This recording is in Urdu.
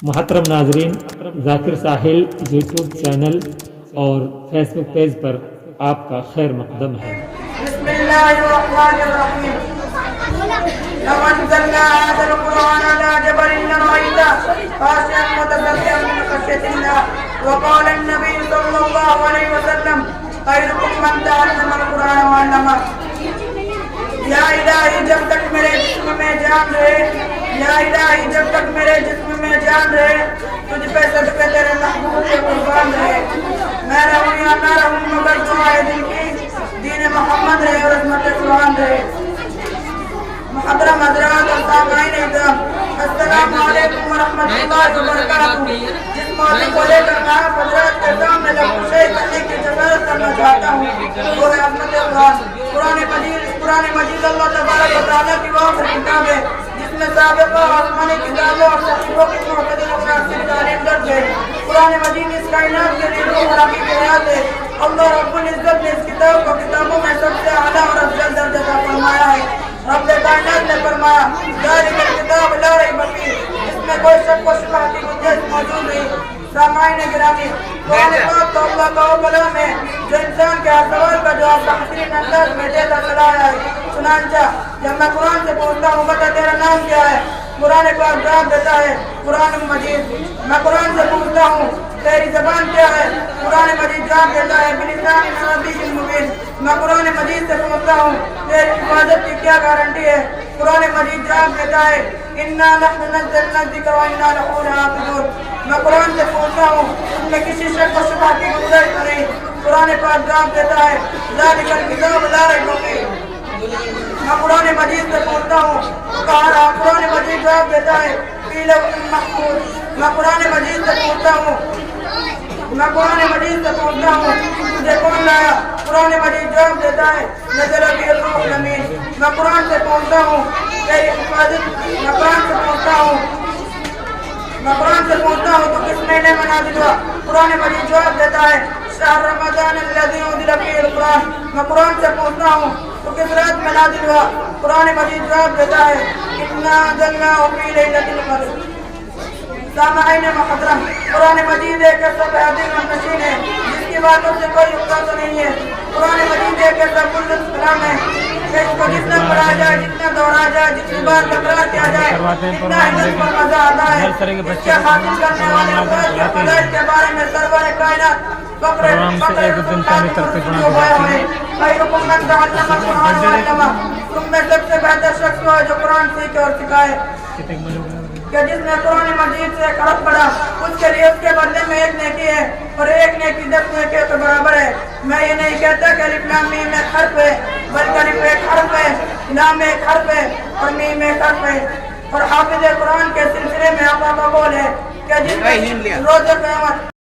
محترم ناظرین، ذاکر ساحل یوٹیوب چینل اور فیس بک پیج پر آپ کا خیر مقدم ہے۔ بسم اللہ الرحمن الرحیم۔ لو انزلنا هذا القرآن على جبل لرأيته خاشعا متصدعا من خشية الله وقال النبي صلی اللہ علیہ وسلم خیرکم من تعلم القرآن وعلمه۔ یا الہی جب تک میرے جسم میں جان رہے، یا الہی جب تک میرے جسم میں جان رہے، تجھ پہ صدقے تیرے محبوب کے قربان رہے۔ میں رہوں یا نہ رہوں مگر دعائے دل کی دین محمد رہے اور عظمت قرآن رہے۔ محترم حضرات اور سامعین اکرام، السلام علیکم ورحمۃ اللہ وبرکاتہ۔ جس موضوع کو لے کر میں آپ حضرات کے سامنے لبخشے کرنے کی جسارت کرنا چاہتا ہوں وہ ہے عظمت قرآن۔ قرآن مجید اللہ تبارک و تعالیٰ کی وہ آخری کتاب ہے جس میں سابقہ آسمانی کتابوں اور صحیفوں کی معتدل و مناسب تعلیم درج ہے۔ قرآن مجید اس کائنات کے لیے روح اور حقیقی حیات ہے۔ اللہ رب العزت نے اس کتاب کو کتابوں میں سب سے اعلیٰ اور افضل درجہ عطا فرمایا ہے۔ رب کائنات نے فرمایا ذالک الکتاب لا ریب فیہ، اس میں کوئی شک و شبہ کی گنجائش موجود نہیں۔ سامعین گرامی، قرآن پاک تو اللہ کا وہ کلام ہے جو انسان کے ہر سوال کا جواب بہترین انداز میں دیتا چلا آیا ہے۔ چنانچہ جب میں قرآن سے پوچھتا ہوں بتا تیرا نام کیا ہے، قرآن پاک جواب دیتا ہے قرآن مجید۔ میں قرآن سے پوچھتا ہوں تیری زبان کیا ہے، قرآن مجید جواب دیتا ہے بلسان عربی مبین۔ میں قرآن مجید سے پوچھتا ہوں تیری حفاظت کی کیا گارنٹی ہے، قرآن مجید جواب دیتا ہے انا نحن نزلنا الذکر وانا لہ لحافظون۔ میں قرآن سے پوچھتا ہوں ان میں کسی شک و شبہ کی گنجائش نہیں، قرآن پاک جواب دیتا ہے ذالک الکتاب لا ریب فیہ۔ میں قرآن مجید سے پوچھتا ہوں قرآن مجید جواب دیتا ہے فی لوح محفوظ۔ میں قرآن مجید سے پوچھتا ہوں تجھے کون لایا، قرآن مجید جواب دیتا ہے نزل بہ الروح الامین۔ میں قرآن سے پوچھتا ہوں تیری حفاظت، میں قرآن سے پوچھتا ہوں تو کس مہینے میں نازل ہوا، قرآن مجید جواب دیتا ہے شہر رمضان الذی انزل فیہ القرآن۔ میں قرآن سے پوچھتا ہوں تو کس رات میں نازل ہوا، قرآن مجید جواب دیتا ہے انا انزلناہ فی لیلۃ القدر۔ سامعین محترم، قرآن مجید ایک ایسا بہادر منتشر ہے جس کی باتوں سے کوئی رکتا تو نہیں ہے۔ قرآن مجید ایک ایسا بلند کلام ہے کہ اس کو جتنا پڑھا جائے، جتنا دوہرایا جائے، جتنی بار تکرار کیا جائے، اتنا ہی اس پر مزہ آتا ہے۔ اس کے حاصل کرنے والے افراد کے فضائل کے بارے میں سرور کائنات خیرکم من تعلم القرآن وعلمہ، تم میں سب سے بہتر شخص وہ ہے جو قرآن سیکھے اور سکھائے۔ کہ جس نے قرآن مجید سے ایک حرف پڑھا اس کے لیے اس کے بدلے میں ایک نیکی ہے اور ایک نیکی 10 نیکیوں کے برابر ہے۔ میں یہ نہیں کہتا کہ الف لام میم ایک حرف ہے، بلکہ الف ایک حرف ہے، لام ایک حرف ہے اور میم ایک حرف ہے۔ اور حافظ قرآن کے سلسلے میں آقا کا قول ہے کہ جس روز قیامت